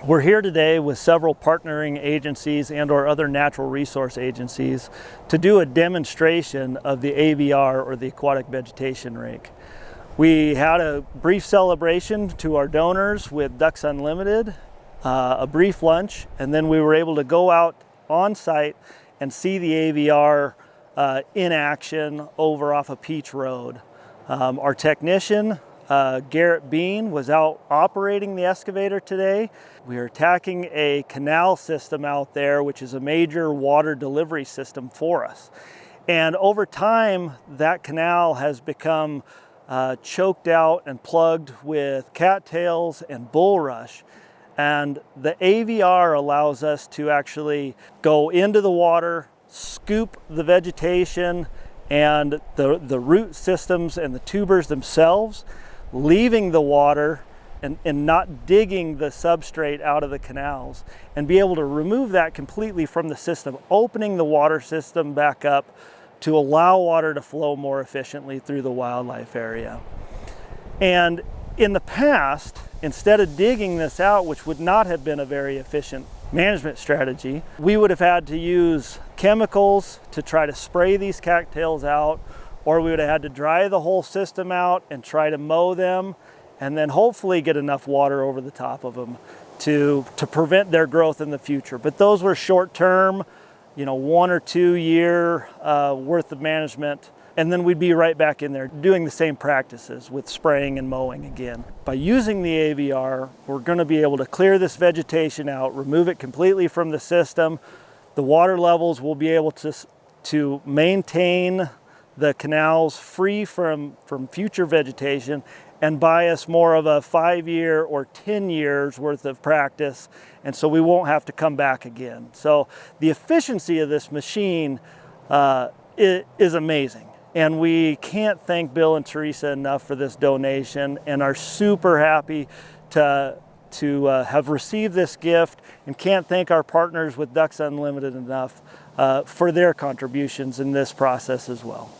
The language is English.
We're here today with several partnering agencies and or other natural resource agencies to do a demonstration of the AVR, or the Aquatic Vegetation Rake. We had a brief celebration to our donors with Ducks Unlimited, a brief lunch, and then we were able to go out on site and see the AVR in action over off of Peach Road. Our technician, Garrett Bean, was out operating the excavator today. We are attacking a canal system out there, which is a major water delivery system for us. And over time, that canal has become choked out and plugged with cattails and bulrush. And the AVR allows us to actually go into the water, scoop the vegetation and the root systems and the tubers themselves, leaving the water and not digging the substrate out of the canals, and be able to remove that completely from the system, opening the water system back up to allow water to flow more efficiently through the wildlife area. And in the past, instead of digging this out, which would not have been a very efficient management strategy, we would have had to use chemicals to try to spray these cattails out, or we would have had to dry the whole system out and try to mow them, and then hopefully get enough water over the top of them to prevent their growth in the future. But those were short-term, 1 or 2 year worth of management, and then we'd be right back in there doing the same practices with spraying and mowing again. By using the AVR, we're going to be able to clear this vegetation out, remove it completely from the system. The water levels will be able to maintain the canals free from future vegetation, and buy us more of a 5-year or 10 years worth of practice, and so we won't have to come back again. So the efficiency of this machine is amazing, and we can't thank Bill and Theresa enough for this donation, and are super happy to have received this gift, and can't thank our partners with Ducks Unlimited enough for their contributions in this process as well.